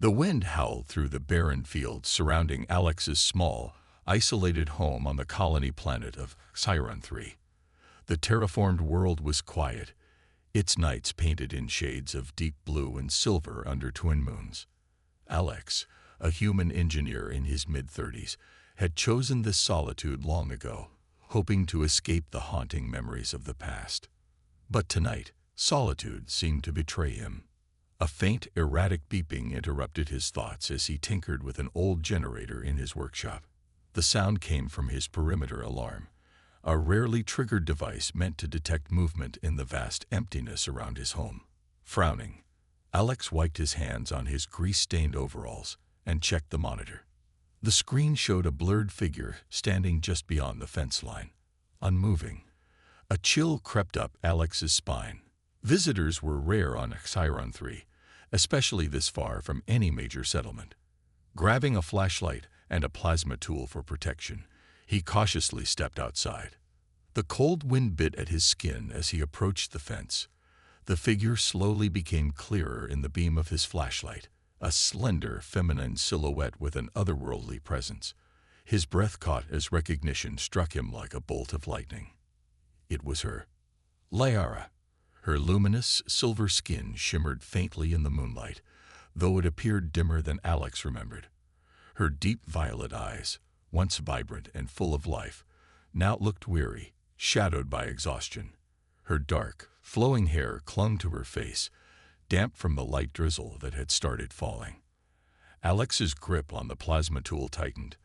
The wind howled through the barren fields surrounding Alex's small, isolated home on the colony planet of HFY. The terraformed world was quiet, its nights painted in shades of deep blue and silver under twin moons. Alex, a human engineer in his mid-30s, had chosen this solitude long ago, hoping to escape the haunting memories of the past. But tonight, solitude seemed to betray him. A faint, erratic beeping interrupted his thoughts as he tinkered with an old generator in his workshop. The sound came from his perimeter alarm, a rarely triggered device meant to detect movement in the vast emptiness around his home. Frowning, Alex wiped his hands on his grease-stained overalls and checked the monitor. The screen showed a blurred figure standing just beyond the fence line, unmoving. A chill crept up Alex's spine. Visitors were rare on HFY, especially this far from any major settlement. Grabbing a flashlight and a plasma tool for protection, he cautiously stepped outside. The cold wind bit at his skin as he approached the fence. The figure slowly became clearer in the beam of his flashlight, a slender, feminine silhouette with an otherworldly presence. His breath caught as recognition struck him like a bolt of lightning. It was her. Liara. Her luminous, silver skin shimmered faintly in the moonlight, though it appeared dimmer than Alex remembered. Her deep violet eyes, once vibrant and full of life, now looked weary, shadowed by exhaustion. Her dark, flowing hair clung to her face, damp from the light drizzle that had started falling. Alex's grip on the plasma tool tightened.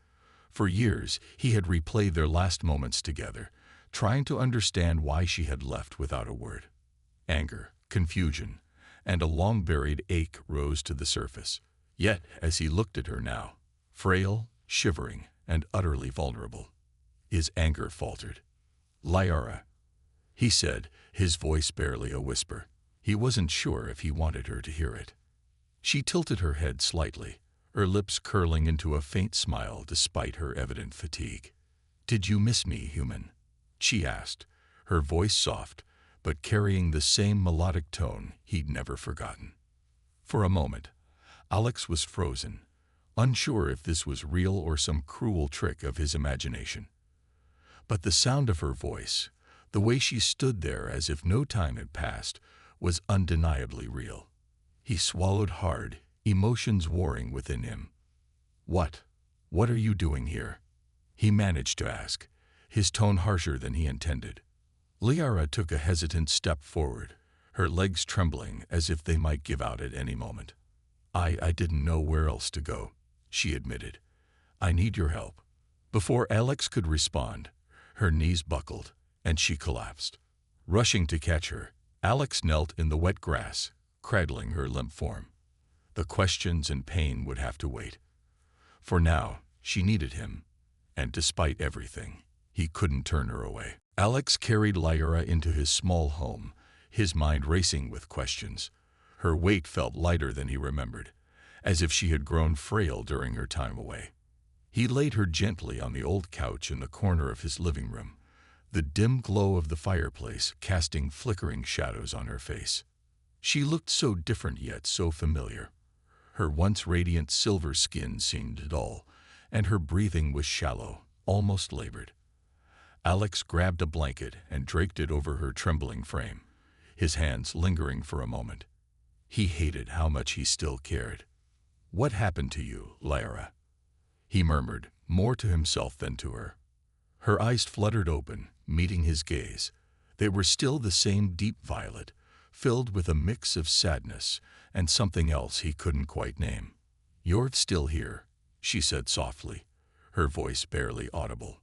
For years, he had replayed their last moments together, trying to understand why she had left without a word. Anger, confusion, and a long-buried ache rose to the surface. Yet, as he looked at her now, frail, shivering, and utterly vulnerable, his anger faltered. "Liara," he said, his voice barely a whisper. He wasn't sure if he wanted her to hear it. She tilted her head slightly, her lips curling into a faint smile despite her evident fatigue. "Did you miss me, human?" she asked, her voice soft, but carrying the same melodic tone he'd never forgotten. For a moment, Alex was frozen, unsure if this was real or some cruel trick of his imagination. But the sound of her voice, the way she stood there as if no time had passed, was undeniably real. He swallowed hard, emotions warring within him. What are you doing here?" he managed to ask, his tone harsher than he intended. Liara took a hesitant step forward, her legs trembling as if they might give out at any moment. I didn't know where else to go," she admitted. "I need your help." Before Alex could respond, her knees buckled, and she collapsed. Rushing to catch her, Alex knelt in the wet grass, cradling her limp form. The questions and pain would have to wait. For now, she needed him, and despite everything, he couldn't turn her away. Alex carried Liara into his small home, his mind racing with questions. Her weight felt lighter than he remembered, as if she had grown frail during her time away. He laid her gently on the old couch in the corner of his living room, the dim glow of the fireplace casting flickering shadows on her face. She looked so different yet so familiar. Her once radiant silver skin seemed dull, and her breathing was shallow, almost labored. Alex grabbed a blanket and draped it over her trembling frame, his hands lingering for a moment. He hated how much he still cared. "What happened to you, Liara?" he murmured, more to himself than to her. Her eyes fluttered open, meeting his gaze. They were still the same deep violet, filled with a mix of sadness and something else he couldn't quite name. "You're still here," she said softly, her voice barely audible.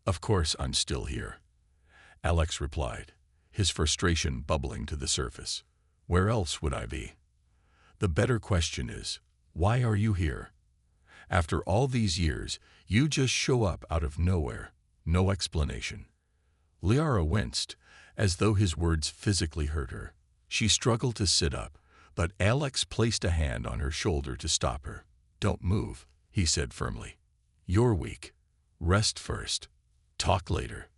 "Of course I'm still here," Alex replied, his frustration bubbling to the surface. "Where else would I be? The better question is, why are you here? After all these years, you just show up out of nowhere, no explanation." Liara winced, as though his words physically hurt her. She struggled to sit up, but Alex placed a hand on her shoulder to stop her. "Don't move," he said firmly. "You're weak. Rest first. Talk later."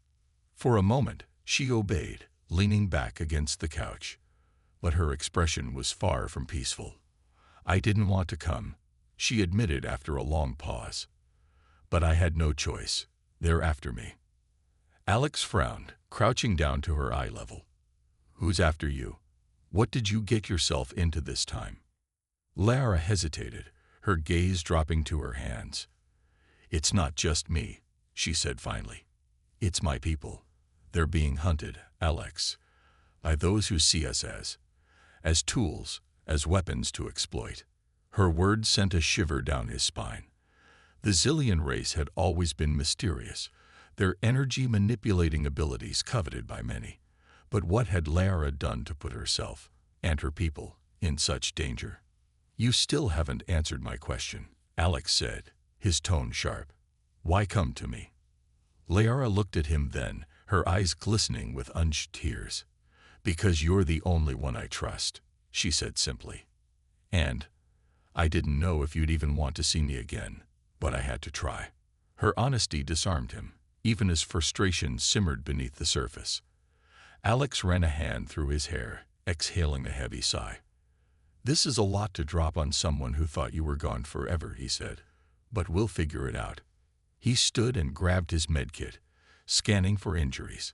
For a moment, she obeyed, leaning back against the couch. But her expression was far from peaceful. I didn't want to come, she admitted after a long pause. But I had no choice. They're after me. Alex frowned, crouching down to her eye level. Who's after you? What did you get yourself into this time? Lara hesitated, her gaze dropping to her hands. It's not just me, she said finally. It's my people. They're being hunted, Alex, by those who see us as tools, as weapons to exploit. Her words sent a shiver down his spine. The Zillion race had always been mysterious, their energy-manipulating abilities coveted by many. But what had Lara done to put herself, and her people, in such danger? You still haven't answered my question, Alex said, his tone sharp. Why come to me? Lara looked at him then, her eyes glistening with unshed tears. Because you're the only one I trust, she said simply. And I didn't know if you'd even want to see me again, but I had to try. Her honesty disarmed him, even as frustration simmered beneath the surface. Alex ran a hand through his hair, exhaling a heavy sigh. This is a lot to drop on someone who thought you were gone forever, he said. But we'll figure it out. He stood and grabbed his medkit, scanning for injuries.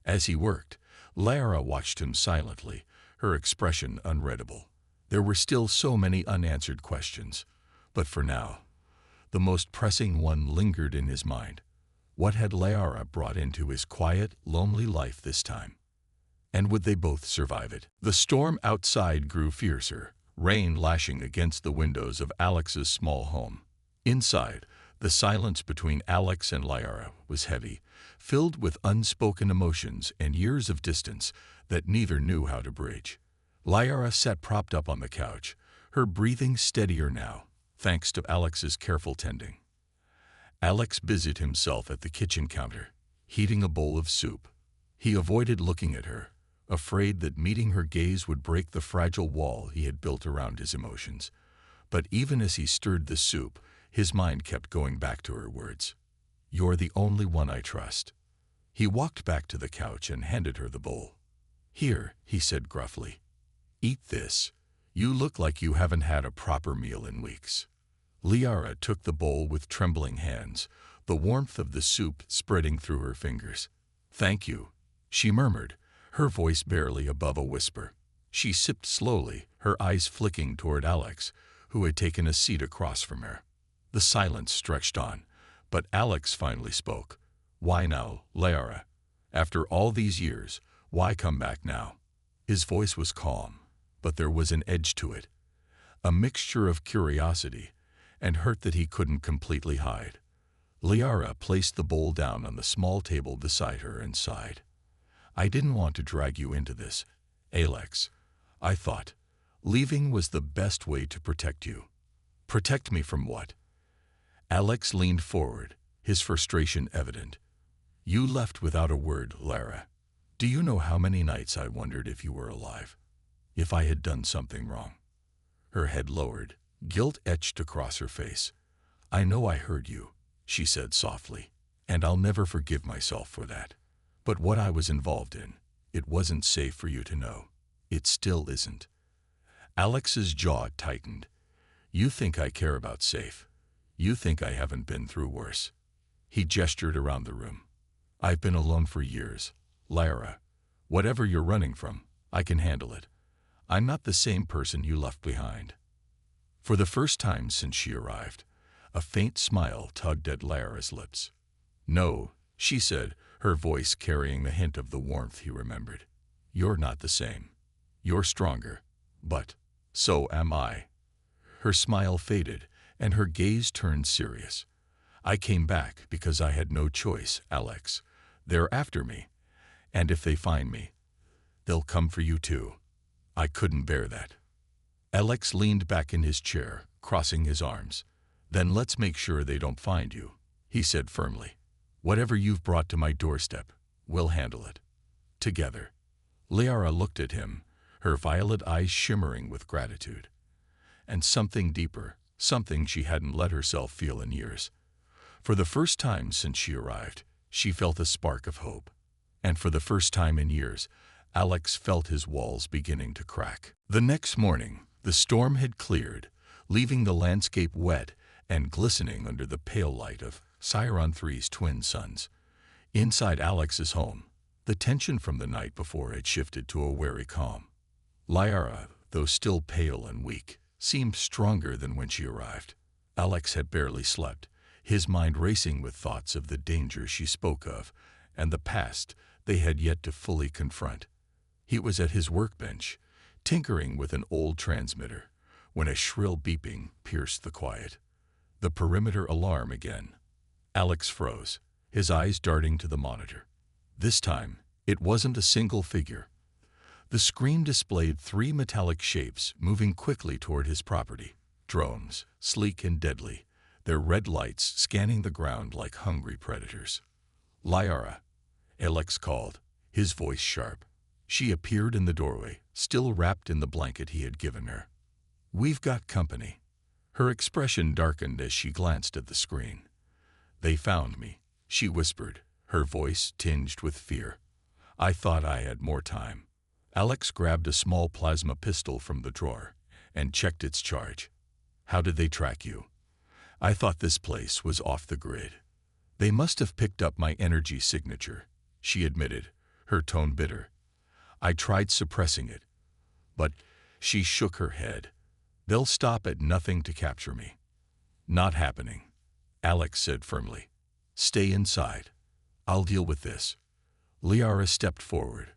As he worked, Lara watched him silently, her expression unreadable. There were still so many unanswered questions, but for now, the most pressing one lingered in his mind. What had Lara brought into his quiet, lonely life this time? And would they both survive it? The storm outside grew fiercer, rain lashing against the windows of Alex's small home. Inside, the silence between Alex and Lara was heavy, filled with unspoken emotions and years of distance that neither knew how to bridge. Lara sat propped up on the couch, her breathing steadier now, thanks to Alex's careful tending. Alex busied himself at the kitchen counter, heating a bowl of soup. He avoided looking at her, afraid that meeting her gaze would break the fragile wall he had built around his emotions. But even as he stirred the soup, his mind kept going back to her words. You're the only one I trust. He walked back to the couch and handed her the bowl. Here, he said gruffly. Eat this. You look like you haven't had a proper meal in weeks. Lara took the bowl with trembling hands, the warmth of the soup spreading through her fingers. Thank you, she murmured, her voice barely above a whisper. She sipped slowly, her eyes flicking toward Alex, who had taken a seat across from her. The silence stretched on, but Alex finally spoke. Why now, Lara? After all these years, why come back now? His voice was calm, but there was an edge to it, a mixture of curiosity and hurt that he couldn't completely hide. Lara placed the bowl down on the small table beside her and sighed. I didn't want to drag you into this, Alex. I thought leaving was the best way to protect you. Protect me from what? Alex leaned forward, his frustration evident. You left without a word, Lara. Do you know how many nights I wondered if you were alive? If I had done something wrong? Her head lowered, guilt etched across her face. I know I hurt you, she said softly, and I'll never forgive myself for that. But what I was involved in, it wasn't safe for you to know. It still isn't. Alex's jaw tightened. You think I care about safe. You think I haven't been through worse. He gestured around the room. I've been alone for years. Lara, whatever you're running from, I can handle it. I'm not the same person you left behind. For the first time since she arrived, a faint smile tugged at Lara's lips. No, she said, her voice carrying the hint of the warmth he remembered. You're not the same. You're stronger. But so am I. Her smile faded, and her gaze turned serious. I came back because I had no choice, Alex. They're after me, and if they find me, they'll come for you too. I couldn't bear that. Alex leaned back in his chair, crossing his arms. Then let's make sure they don't find you, he said firmly. Whatever you've brought to my doorstep, we'll handle it. Together. Lara looked at him, her violet eyes shimmering with gratitude. And something deeper, something she hadn't let herself feel in years. For the first time since she arrived, she felt a spark of hope. And for the first time in years, Alex felt his walls beginning to crack. The next morning, The storm had cleared, leaving the landscape wet and glistening under the pale light of Chiron 3's twin suns. Inside Alex's home, the tension from the night before had shifted to a wary calm. Lyra, though still pale and weak, seemed stronger than when she arrived. Alex had barely slept, his mind racing with thoughts of the danger she spoke of and the past they had yet to fully confront. He was at his workbench, tinkering with an old transmitter, when a shrill beeping pierced the quiet. The perimeter alarm again. Alex froze, his eyes darting to the monitor. This time, it wasn't a single figure. The screen displayed 3 metallic shapes moving quickly toward his property. Drones, sleek and deadly, their red lights scanning the ground like hungry predators. Lyra, Alex called, his voice sharp. She appeared in the doorway, still wrapped in the blanket he had given her. "We've got company." Her expression darkened as she glanced at the screen. "They found me," she whispered, her voice tinged with fear. "I thought I had more time." Alex grabbed a small plasma pistol from the drawer and checked its charge. "How did they track you?" "I thought this place was off the grid. They must have picked up my energy signature," she admitted, her tone bitter. "I tried suppressing it, but..." She shook her head. "They'll stop at nothing to capture me." "Not happening," Alex said firmly. "Stay inside. I'll deal with this." Lyra stepped forward,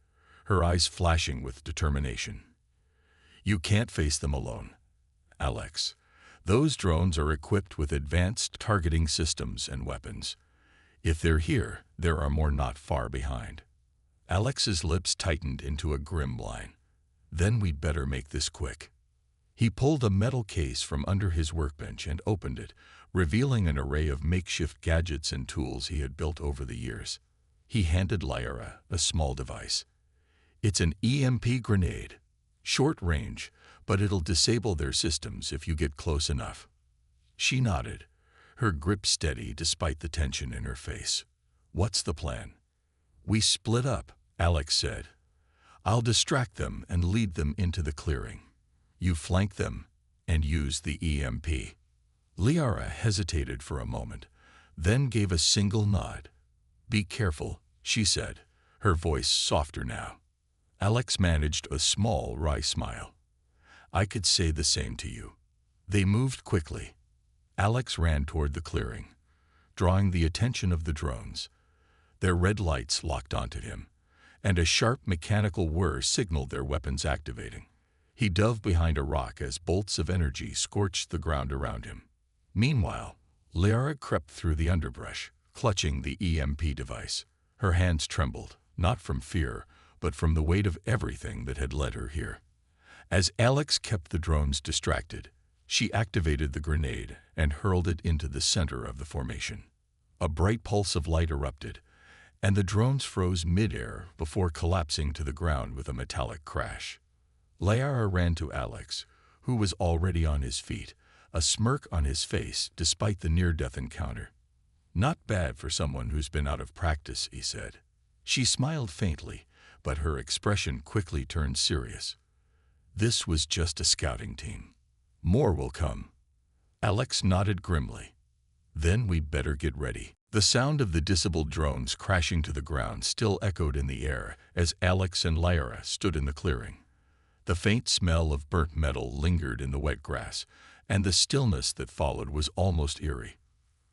her eyes flashing with determination. "You can't face them alone, Alex. Those drones are equipped with advanced targeting systems and weapons. If they're here, there are more not far behind." Alex's lips tightened into a grim line. "Then we'd better make this quick." He pulled a metal case from under his workbench and opened it, revealing an array of makeshift gadgets and tools he had built over the years. He handed Lyra a small device. "It's an EMP grenade. Short range, but it'll disable their systems if you get close enough." She nodded, her grip steady despite the tension in her face. "What's the plan?" "We split up," Alex said. "I'll distract them and lead them into the clearing. You flank them and use the EMP." Lyra hesitated for a moment, then gave a single nod. "Be careful," she said, her voice softer now. Alex managed a small, wry smile. "I could say the same to you." They moved quickly. Alex ran toward the clearing, drawing the attention of the drones. Their red lights locked onto him, and a sharp mechanical whir signaled their weapons activating. He dove behind a rock as bolts of energy scorched the ground around him. Meanwhile, Lyra crept through the underbrush, clutching the EMP device. Her hands trembled, not from fear, but from the weight of everything that had led her here. As Alex kept the drones distracted, she activated the grenade and hurled it into the center of the formation. A bright pulse of light erupted, and the drones froze mid-air before collapsing to the ground with a metallic crash. Lyra ran to Alex, who was already on his feet, a smirk on his face despite the near-death encounter. "Not bad for someone who's been out of practice," he said. She smiled faintly, but her expression quickly turned serious. "This was just a scouting team. More will come." Alex nodded grimly. "Then we'd better get ready." The sound of the disabled drones crashing to the ground still echoed in the air as Alex and Lyra stood in the clearing. The faint smell of burnt metal lingered in the wet grass, and the stillness that followed was almost eerie.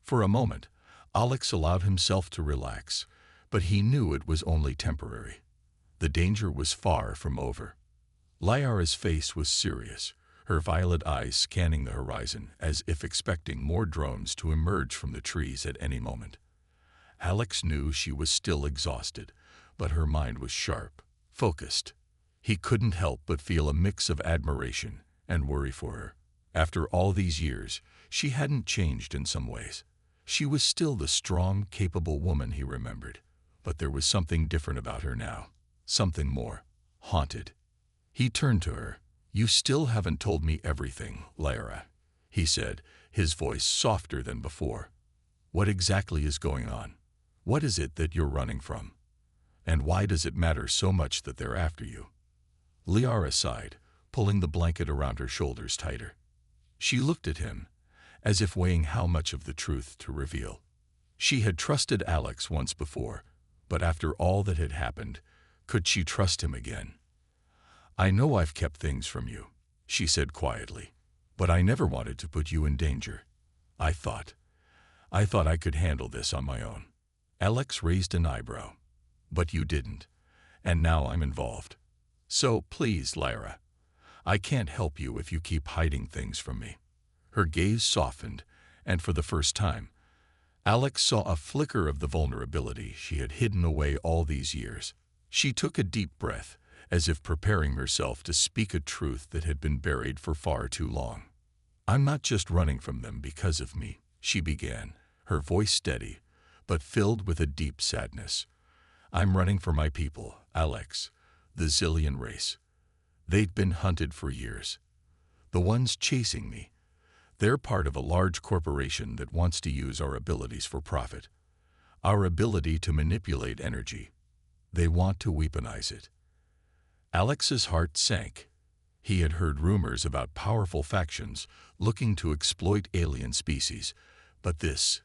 For a moment, Alex allowed himself to relax, but he knew it was only temporary. The danger was far from over. Lyra's face was serious, her violet eyes scanning the horizon as if expecting more drones to emerge from the trees at any moment. Alex knew she was still exhausted, but her mind was sharp, focused. He couldn't help but feel a mix of admiration and worry for her. After all these years, she hadn't changed in some ways. She was still the strong, capable woman he remembered, but there was something different about her now, something more haunted. He turned to her. "You still haven't told me everything, Lyra," he said, his voice softer than before. "What exactly is going on? What is it that you're running from? And why does it matter so much that they're after you?" Lyra sighed, pulling the blanket around her shoulders tighter. She looked at him, as if weighing how much of the truth to reveal. She had trusted Alex once before, but after all that had happened, could she trust him again? "I know I've kept things from you," she said quietly, "but I never wanted to put you in danger. I thought I could handle this on my own." Alex raised an eyebrow. "But you didn't, and now I'm involved. So please, Lyra, I can't help you if you keep hiding things from me." Her gaze softened, and for the first time, Alex saw a flicker of the vulnerability she had hidden away all these years. She took a deep breath, as if preparing herself to speak a truth that had been buried for far too long. "I'm not just running from them because of me," she began, her voice steady, but filled with a deep sadness. "I'm running for my people, Alex, the Zillion race. They've been hunted for years. The ones chasing me, they're part of a large corporation that wants to use our abilities for profit. Our ability to manipulate energy. They want to weaponize it." Alex's heart sank. He had heard rumors about powerful factions looking to exploit alien species, but this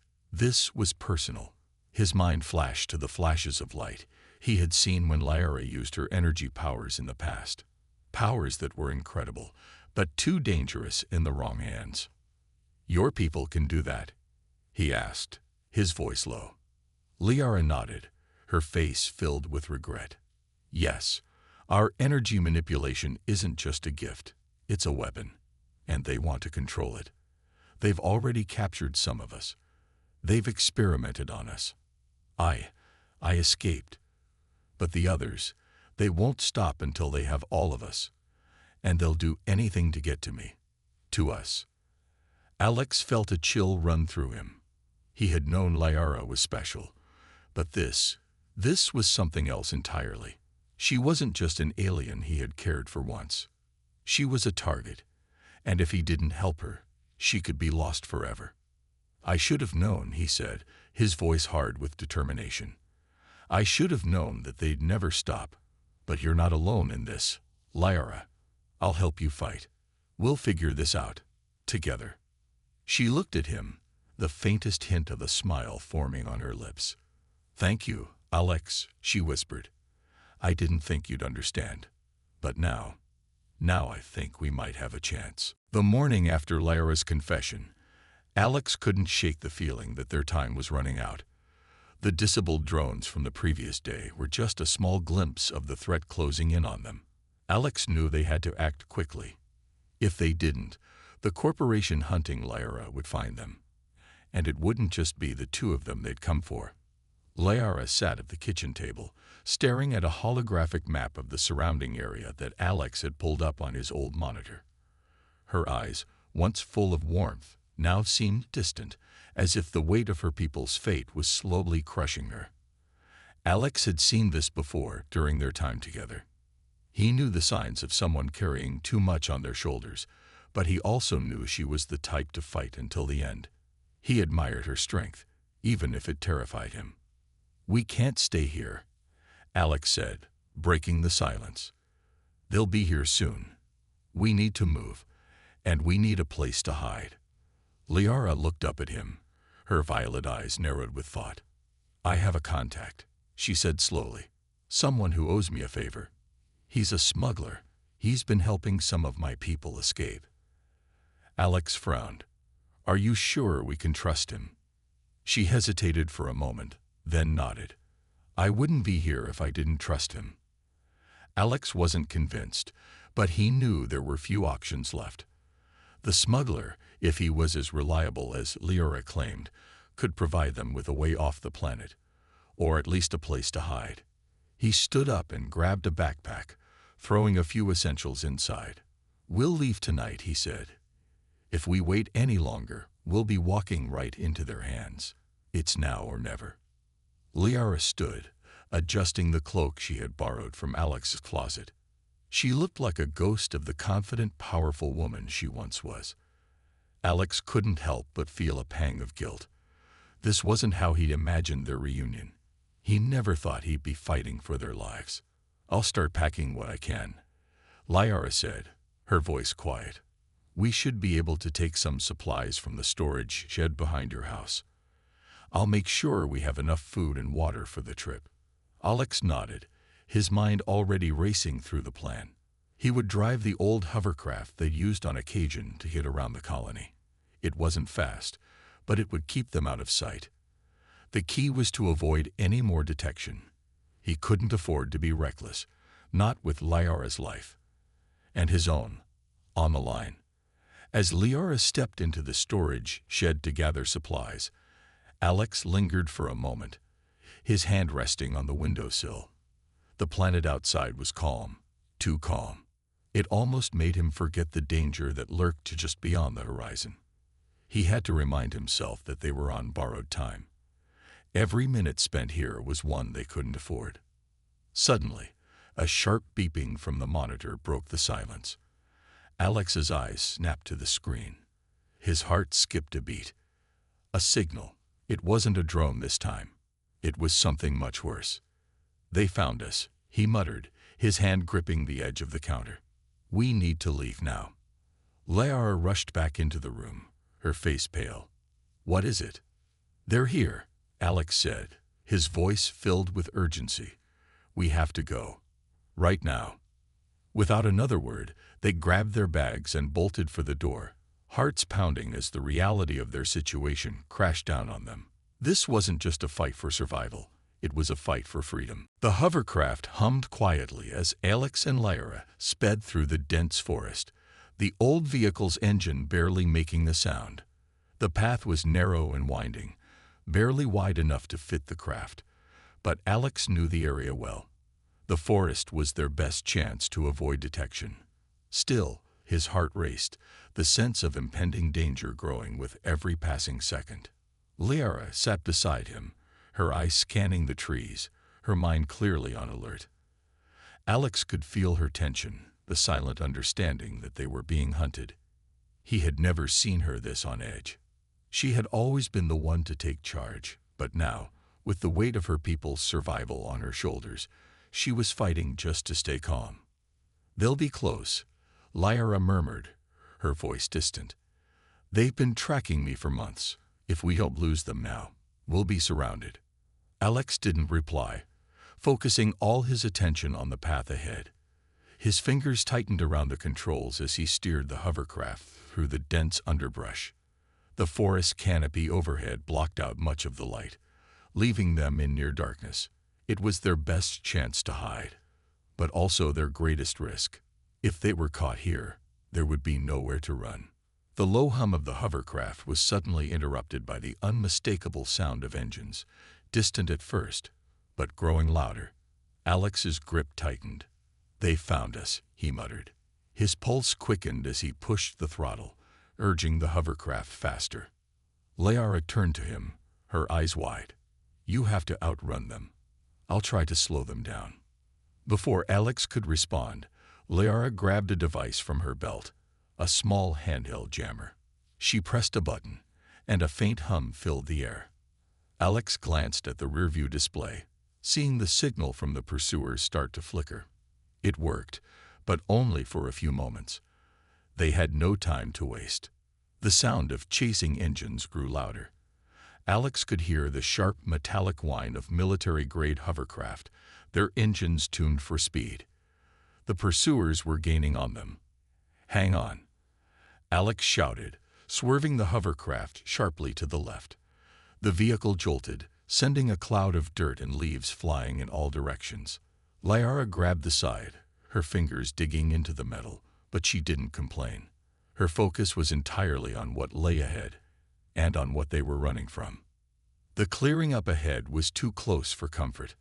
was personal. His mind flashed to the flashes of light he had seen when Lyra used her energy powers in the past. Powers that were incredible, but too dangerous in the wrong hands. "Your people can do that?" he asked, his voice low. Lyra nodded, her face filled with regret. "Yes, our energy manipulation isn't just a gift, it's a weapon, and they want to control it. They've already captured some of us. They've experimented on us. I escaped. But the others, they won't stop until they have all of us. And they'll do anything to get to me. To us." Alex felt a chill run through him. He had known Lyra was special, but this was something else entirely. She wasn't just an alien he had cared for once. She was a target, and if he didn't help her, she could be lost forever. "I should have known," he said, his voice hard with determination. "I should have known that they'd never stop. But you're not alone in this, Lyra. I'll help you fight. We'll figure this out. Together." She looked at him, the faintest hint of a smile forming on her lips. "Thank you, Alex," she whispered. "I didn't think you'd understand. But now I think we might have a chance." The morning after Lyra's confession, Alex couldn't shake the feeling that their time was running out. The disabled drones from the previous day were just a small glimpse of the threat closing in on them. Alex knew they had to act quickly. If they didn't, the corporation hunting Lyra would find them. And it wouldn't just be the two of them they'd come for. Lyra sat at the kitchen table, staring at a holographic map of the surrounding area that Alex had pulled up on his old monitor. Her eyes, once full of warmth, now seemed distant, as if the weight of her people's fate was slowly crushing her. Alex had seen this before during their time together. He knew the signs of someone carrying too much on their shoulders, but he also knew she was the type to fight until the end. He admired her strength, even if it terrified him. "We can't stay here," Alex said, breaking the silence. "They'll be here soon. We need to move, and we need a place to hide." Lyra looked up at him, her violet eyes narrowed with thought. "I have a contact," she said slowly. "Someone who owes me a favor. He's a smuggler. He's been helping some of my people escape." Alex frowned. "Are you sure we can trust him?" She hesitated for a moment, then nodded. "I wouldn't be here if I didn't trust him." Alex wasn't convinced, but he knew there were few options left. The smuggler, if he was as reliable as Lyra claimed, could provide them with a way off the planet, or at least a place to hide. He stood up and grabbed a backpack, throwing a few essentials inside. "We'll leave tonight," he said. "If we wait any longer, we'll be walking right into their hands. It's now or never." Lyra stood, adjusting the cloak she had borrowed from Alex's closet. She looked like a ghost of the confident, powerful woman she once was. Alex couldn't help but feel a pang of guilt. This wasn't how he'd imagined their reunion. He never thought he'd be fighting for their lives. "I'll start packing what I can," Lyra said, her voice quiet. "We should be able to take some supplies from the storage shed behind your house. I'll make sure we have enough food and water for the trip." Alex nodded, his mind already racing through the plan. He would drive the old hovercraft they used on occasion to get around the colony. It wasn't fast, but it would keep them out of sight. The key was to avoid any more detection. He couldn't afford to be reckless, not with Liara's life and his own on the line. As Liara stepped into the storage shed to gather supplies, Alex lingered for a moment, his hand resting on the windowsill. The planet outside was calm, too calm. It almost made him forget the danger that lurked just beyond the horizon. He had to remind himself that they were on borrowed time. Every minute spent here was one they couldn't afford. Suddenly, a sharp beeping from the monitor broke the silence. Alex's eyes snapped to the screen. His heart skipped a beat. A signal. It wasn't a drone this time. It was something much worse. "They found us," he muttered, his hand gripping the edge of the counter. "We need to leave now." Liara rushed back into the room, her face pale. "What is it?" "They're here," Alex said, his voice filled with urgency. "We have to go. Right now." Without another word, they grabbed their bags and bolted for the door, hearts pounding as the reality of their situation crashed down on them. This wasn't just a fight for survival. It was a fight for freedom. The hovercraft hummed quietly as Alex and Lyra sped through the dense forest, the old vehicle's engine barely making the sound. The path was narrow and winding, barely wide enough to fit the craft, but Alex knew the area well. The forest was their best chance to avoid detection. Still, his heart raced, the sense of impending danger growing with every passing second. Liara sat beside him, her eyes scanning the trees, her mind clearly on alert. Alex could feel her tension, the silent understanding that they were being hunted. He had never seen her this on edge. She had always been the one to take charge, but now, with the weight of her people's survival on her shoulders, she was fighting just to stay calm. "They'll be close," Lyra murmured, her voice distant. "They've been tracking me for months. If we don't lose them now, we'll be surrounded." Alex didn't reply, focusing all his attention on the path ahead. His fingers tightened around the controls as he steered the hovercraft through the dense underbrush. The forest canopy overhead blocked out much of the light, leaving them in near darkness. It was their best chance to hide, but also their greatest risk. If they were caught here, there would be nowhere to run. The low hum of the hovercraft was suddenly interrupted by the unmistakable sound of engines, distant at first, but growing louder. Alex's grip tightened. "They found us," he muttered. His pulse quickened as he pushed the throttle, urging the hovercraft faster. Liara turned to him, her eyes wide. "You have to outrun them. I'll try to slow them down." Before Alex could respond, Liara grabbed a device from her belt, a small handheld jammer. She pressed a button, and a faint hum filled the air. Alex glanced at the rearview display, seeing the signal from the pursuers start to flicker. It worked, but only for a few moments. They had no time to waste. The sound of chasing engines grew louder. Alex could hear the sharp metallic whine of military-grade hovercraft, their engines tuned for speed. The pursuers were gaining on them. "Hang on," Alex shouted, swerving the hovercraft sharply to the left. The vehicle jolted, sending a cloud of dirt and leaves flying in all directions. Liara grabbed the side, her fingers digging into the metal, but she didn't complain. Her focus was entirely on what lay ahead, and on what they were running from. The clearing up ahead was too close for comfort.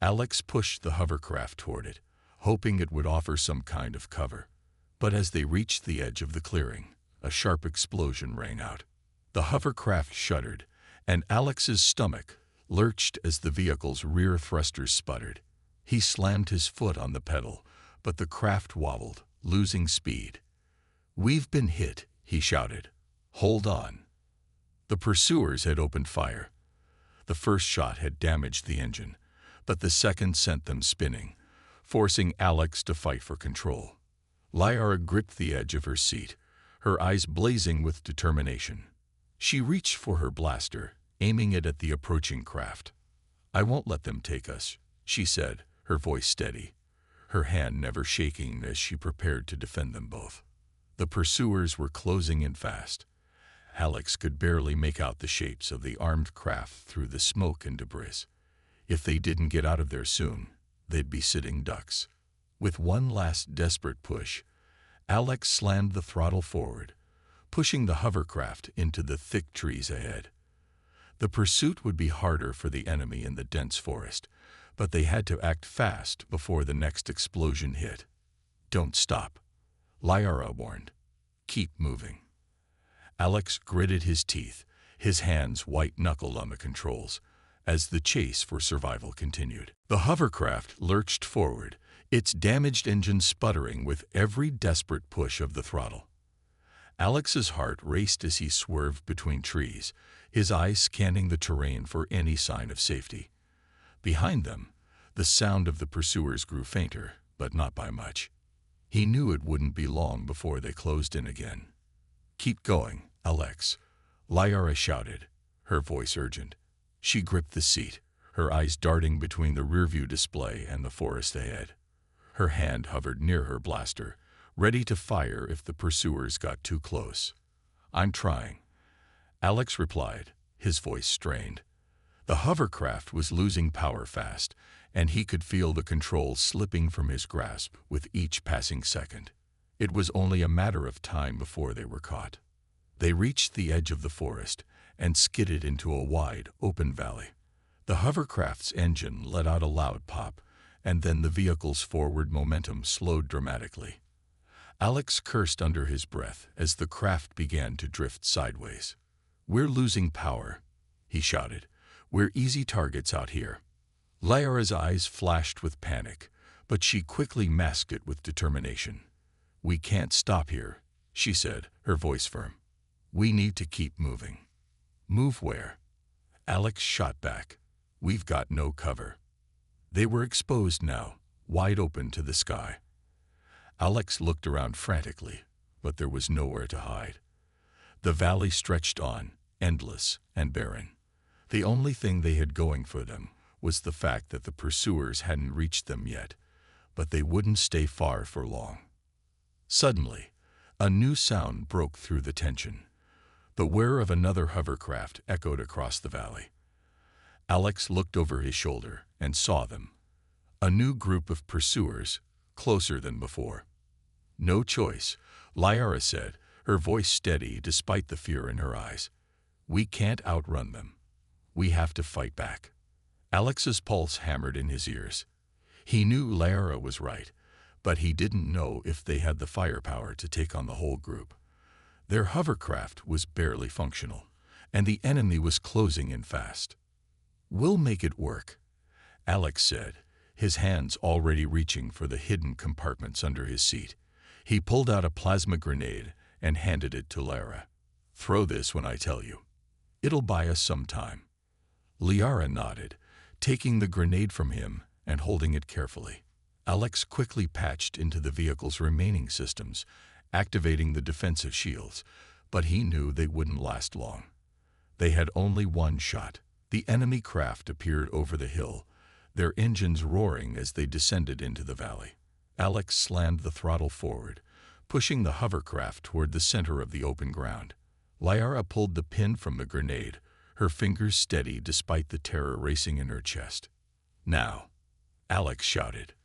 Alex pushed the hovercraft toward it, hoping it would offer some kind of cover. But as they reached the edge of the clearing, a sharp explosion rang out. The hovercraft shuddered, and Alex's stomach lurched as the vehicle's rear thrusters sputtered. He slammed his foot on the pedal, but the craft wobbled, losing speed. "We've been hit," he shouted. "Hold on." The pursuers had opened fire. The first shot had damaged the engine, but the second sent them spinning, forcing Alex to fight for control. Lyra gripped the edge of her seat, her eyes blazing with determination. She reached for her blaster, aiming it at the approaching craft. "I won't let them take us," she said, her voice steady, her hand never shaking as she prepared to defend them both. The pursuers were closing in fast. Alex could barely make out the shapes of the armed craft through the smoke and debris. If they didn't get out of there soon, they'd be sitting ducks. With one last desperate push, Alex slammed the throttle forward, pushing the hovercraft into the thick trees ahead. The pursuit would be harder for the enemy in the dense forest, but they had to act fast before the next explosion hit. "Don't stop," Lyra warned. "Keep moving." Alex gritted his teeth, his hands white-knuckled on the controls, as the chase for survival continued. The hovercraft lurched forward, its damaged engine sputtering with every desperate push of the throttle. Alex's heart raced as he swerved between trees, his eyes scanning the terrain for any sign of safety. Behind them, the sound of the pursuers grew fainter, but not by much. He knew it wouldn't be long before they closed in again. "Keep going, Alex," Lyra shouted, her voice urgent. She gripped the seat, her eyes darting between the rearview display and the forest ahead. Her hand hovered near her blaster, ready to fire if the pursuers got too close. "I'm trying," Alex replied, his voice strained. The hovercraft was losing power fast, and he could feel the controls slipping from his grasp with each passing second. It was only a matter of time before they were caught. They reached the edge of the forest and skidded into a wide, open valley. The hovercraft's engine let out a loud pop, and then the vehicle's forward momentum slowed dramatically. Alex cursed under his breath as the craft began to drift sideways. "We're losing power," he shouted. "We're easy targets out here." Lyra's eyes flashed with panic, but she quickly masked it with determination. "We can't stop here," she said, her voice firm. "We need to keep moving." "Move where?" Alex shot back. "We've got no cover." They were exposed now, wide open to the sky. Alex looked around frantically, but there was nowhere to hide. The valley stretched on, endless and barren. The only thing they had going for them was the fact that the pursuers hadn't reached them yet, but they wouldn't stay far for long. Suddenly, a new sound broke through the tension. The whir of another hovercraft echoed across the valley. Alex looked over his shoulder and saw them. A new group of pursuers, closer than before. "No choice," Lyra said, her voice steady despite the fear in her eyes. "We can't outrun them. We have to fight back." Alex's pulse hammered in his ears. He knew Lyra was right, but he didn't know if they had the firepower to take on the whole group. Their hovercraft was barely functional, and the enemy was closing in fast. "We'll make it work," Alex said, his hands already reaching for the hidden compartments under his seat. He pulled out a plasma grenade and handed it to Lyra. "Throw this when I tell you. It'll buy us some time." Lyra nodded, taking the grenade from him and holding it carefully. Alex quickly patched into the vehicle's remaining systems, activating the defensive shields, but he knew they wouldn't last long. They had only one shot. The enemy craft appeared over the hill, their engines roaring as they descended into the valley. Alex slammed the throttle forward, pushing the hovercraft toward the center of the open ground. Lyra pulled the pin from the grenade, her fingers steady despite the terror racing in her chest. "Now," Alex shouted.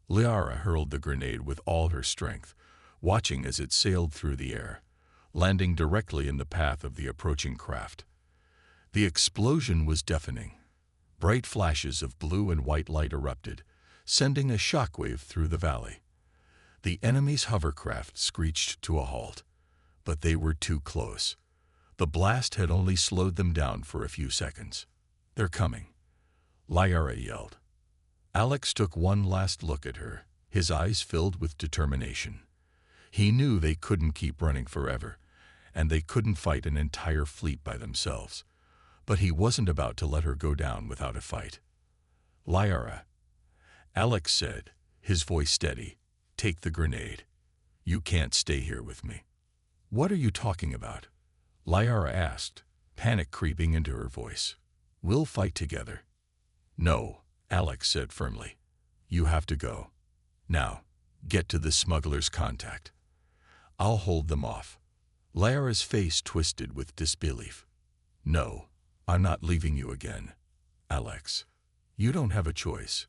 Lyra hurled the grenade with all her strength, watching as it sailed through the air, landing directly in the path of the approaching craft. The explosion was deafening. Bright flashes of blue and white light erupted, sending a shockwave through the valley. The enemy's hovercraft screeched to a halt, but they were too close. The blast had only slowed them down for a few seconds. "They're coming," Lyra yelled. Alex took one last look at her, his eyes filled with determination. He knew they couldn't keep running forever, and they couldn't fight an entire fleet by themselves. But he wasn't about to let her go down without a fight. "Lyra," Alex said, his voice steady, "take the grenade. You can't stay here with me." "What are you talking about?" Lyra asked, panic creeping into her voice. "We'll fight together." "No," Alex said firmly. "You have to go. Now, get to the smuggler's contact. I'll hold them off." Lyra's face twisted with disbelief. "No, I'm not leaving you again, Alex. You don't have a choice,"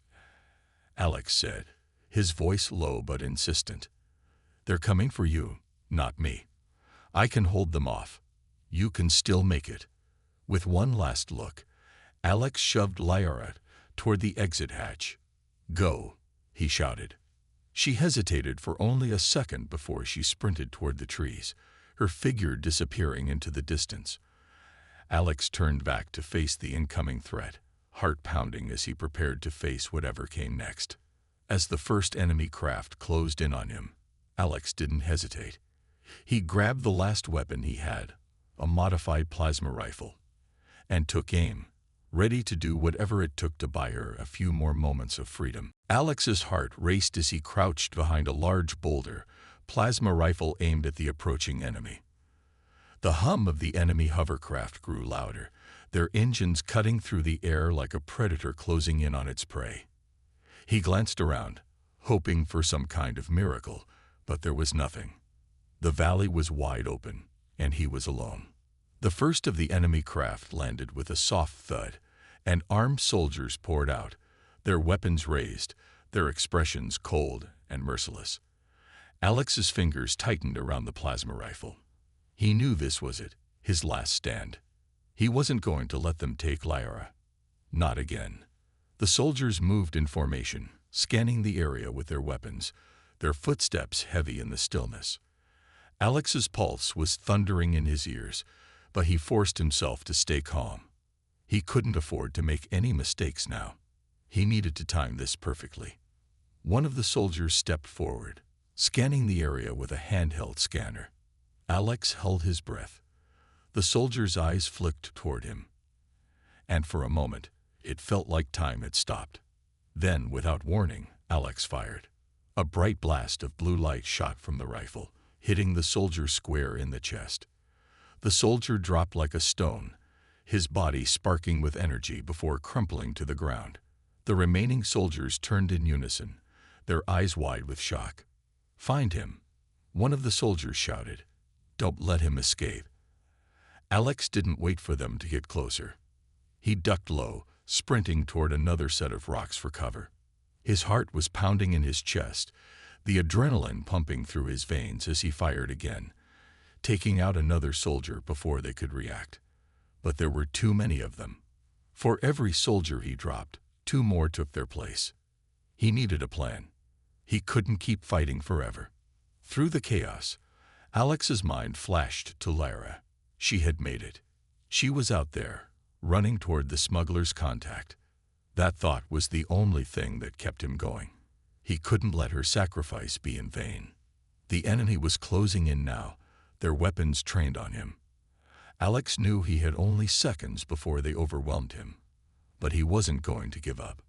Alex said, his voice low but insistent. "They're coming for you, not me. I can hold them off. You can still make it." With one last look, Alex shoved Lyra toward the exit hatch. "Go," he shouted. She hesitated for only a second before she sprinted toward the trees, her figure disappearing into the distance. Alex turned back to face the incoming threat, heart pounding as he prepared to face whatever came next. As the first enemy craft closed in on him, Alex didn't hesitate. He grabbed the last weapon he had, a modified plasma rifle, and took aim, ready to do whatever it took to buy her a few more moments of freedom. Alex's heart raced as he crouched behind a large boulder, plasma rifle aimed at the approaching enemy. The hum of the enemy hovercraft grew louder, their engines cutting through the air like a predator closing in on its prey. He glanced around, hoping for some kind of miracle, but there was nothing. The valley was wide open, and he was alone. The first of the enemy craft landed with a soft thud, and armed soldiers poured out, their weapons raised, their expressions cold and merciless. Alex's fingers tightened around the plasma rifle. He knew this was it, his last stand. He wasn't going to let them take Lyra. Not again. The soldiers moved in formation, scanning the area with their weapons, their footsteps heavy in the stillness. Alex's pulse was thundering in his ears, but he forced himself to stay calm. He couldn't afford to make any mistakes now. He needed to time this perfectly. One of the soldiers stepped forward, scanning the area with a handheld scanner. Alex held his breath. The soldier's eyes flicked toward him, and for a moment, it felt like time had stopped. Then, without warning, Alex fired. A bright blast of blue light shot from the rifle, hitting the soldier square in the chest. The soldier dropped like a stone, his body sparking with energy before crumpling to the ground. The remaining soldiers turned in unison, their eyes wide with shock. "Find him," one of the soldiers shouted. "Don't let him escape." Alex didn't wait for them to get closer. He ducked low, sprinting toward another set of rocks for cover. His heart was pounding in his chest, the adrenaline pumping through his veins as he fired again, taking out another soldier before they could react. But there were too many of them. For every soldier he dropped, two more took their place. He needed a plan. He couldn't keep fighting forever. Through the chaos, Alex's mind flashed to Lyra. She had made it. She was out there, running toward the smuggler's contact. That thought was the only thing that kept him going. He couldn't let her sacrifice be in vain. The enemy was closing in now, their weapons trained on him. Alex knew he had only seconds before they overwhelmed him. But he wasn't going to give up.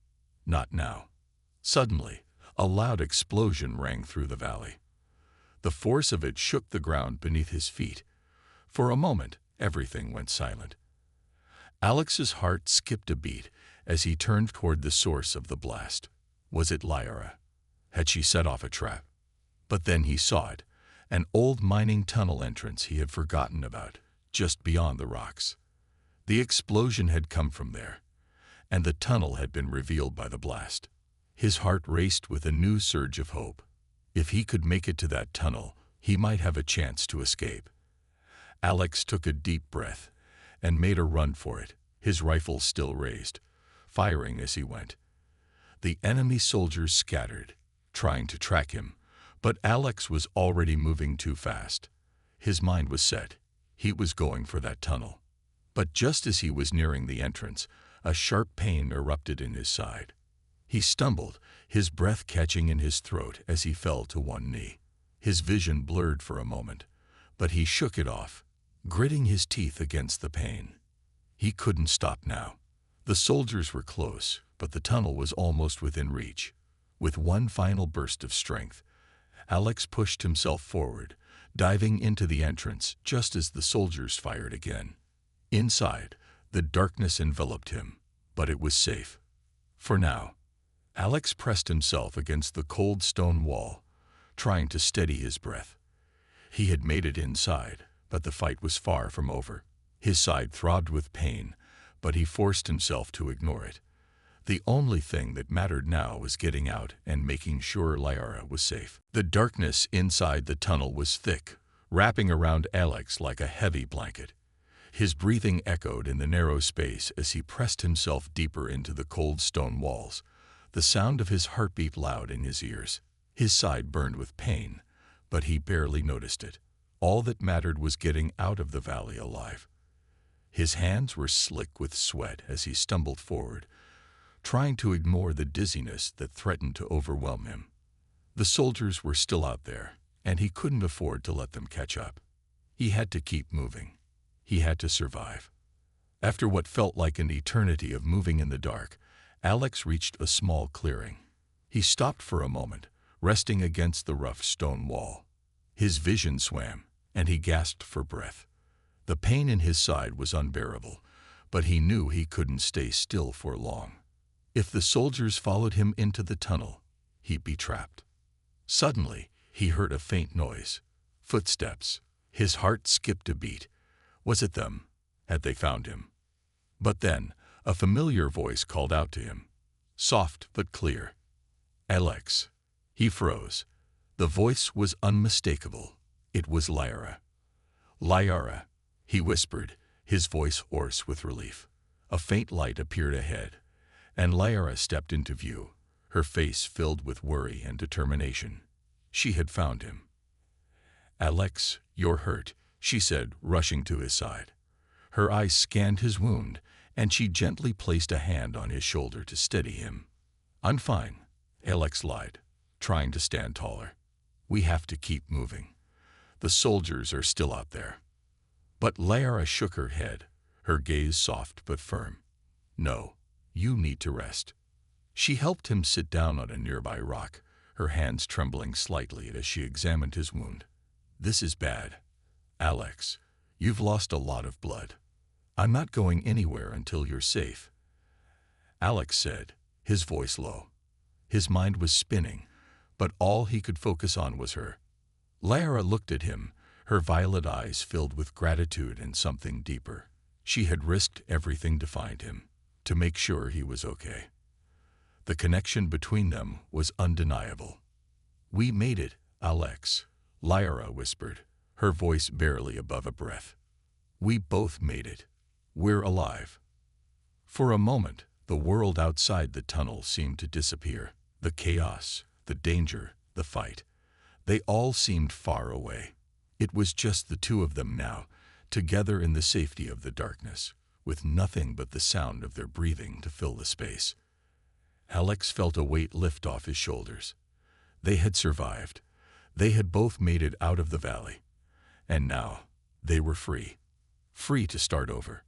Not now. Suddenly, a loud explosion rang through the valley. The force of it shook the ground beneath his feet. For a moment, everything went silent. Alex's heart skipped a beat as he turned toward the source of the blast. Was it Lyra? Had she set off a trap? But then he saw it, an old mining tunnel entrance he had forgotten about, just beyond the rocks. The explosion had come from there, and the tunnel had been revealed by the blast. His heart raced with a new surge of hope. If he could make it to that tunnel, he might have a chance to escape. Alex took a deep breath and made a run for it, his rifle still raised, firing as he went. The enemy soldiers scattered, trying to track him, but Alex was already moving too fast. His mind was set. He was going for that tunnel. But just as he was nearing the entrance, a sharp pain erupted in his side. He stumbled, his breath catching in his throat as he fell to one knee. His vision blurred for a moment, but he shook it off, gritting his teeth against the pain. He couldn't stop now. The soldiers were close, but the tunnel was almost within reach. With one final burst of strength, Alex pushed himself forward, diving into the entrance just as the soldiers fired again. Inside, the darkness enveloped him, but it was safe. For now. Alex pressed himself against the cold stone wall, trying to steady his breath. He had made it inside, but the fight was far from over. His side throbbed with pain, but he forced himself to ignore it. The only thing that mattered now was getting out and making sure Lyra was safe. The darkness inside the tunnel was thick, wrapping around Alex like a heavy blanket. His breathing echoed in the narrow space as he pressed himself deeper into the cold stone walls, the sound of his heartbeat loud in his ears. His side burned with pain, but he barely noticed it. All that mattered was getting out of the valley alive. His hands were slick with sweat as he stumbled forward, trying to ignore the dizziness that threatened to overwhelm him. The soldiers were still out there, and he couldn't afford to let them catch up. He had to keep moving. He had to survive. After what felt like an eternity of moving in the dark, Alex reached a small clearing. He stopped for a moment, resting against the rough stone wall. His vision swam, and he gasped for breath. The pain in his side was unbearable, but he knew he couldn't stay still for long. If the soldiers followed him into the tunnel, he'd be trapped. Suddenly, he heard a faint noise. Footsteps. His heart skipped a beat. Was it them? Had they found him? But then, a familiar voice called out to him. Soft but clear. Alex. He froze. The voice was unmistakable. It was Lyra. Lyra, he whispered, his voice hoarse with relief. A faint light appeared ahead, and Lyra stepped into view, her face filled with worry and determination. She had found him. Alex, you're hurt, she said, rushing to his side. Her eyes scanned his wound, and she gently placed a hand on his shoulder to steady him. I'm fine, Alex lied, trying to stand taller. We have to keep moving. The soldiers are still out there. But Lyra shook her head, her gaze soft but firm. No, you need to rest. She helped him sit down on a nearby rock, her hands trembling slightly as she examined his wound. This is bad. Alex, you've lost a lot of blood. I'm not going anywhere until you're safe. Alex said, his voice low. His mind was spinning, but all he could focus on was her. Lyra looked at him, her violet eyes filled with gratitude and something deeper. She had risked everything to find him, to make sure he was okay. The connection between them was undeniable. We made it, Alex, Lyra whispered, her voice barely above a breath. We both made it. We're alive. For a moment, the world outside the tunnel seemed to disappear. The chaos, the danger, the fight. They all seemed far away. It was just the two of them now, together in the safety of the darkness, with nothing but the sound of their breathing to fill the space. Alex felt a weight lift off his shoulders. They had survived. They had both made it out of the valley. And now, they were free. Free to start over.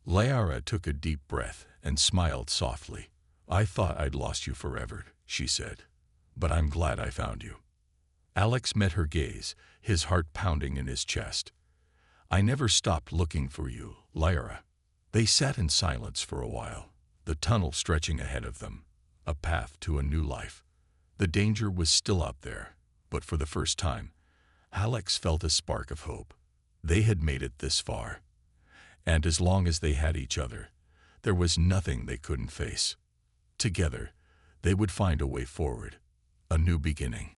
Lyra took a deep breath and smiled softly. I thought I'd lost you forever, she said. But I'm glad I found you. Alex met her gaze, his heart pounding in his chest. I never stopped looking for you, Lyra. They sat in silence for a while, the tunnel stretching ahead of them, a path to a new life. The danger was still out there, but for the first time, Alex felt a spark of hope. They had made it this far. And as long as they had each other, there was nothing they couldn't face. Together, they would find a way forward, a new beginning.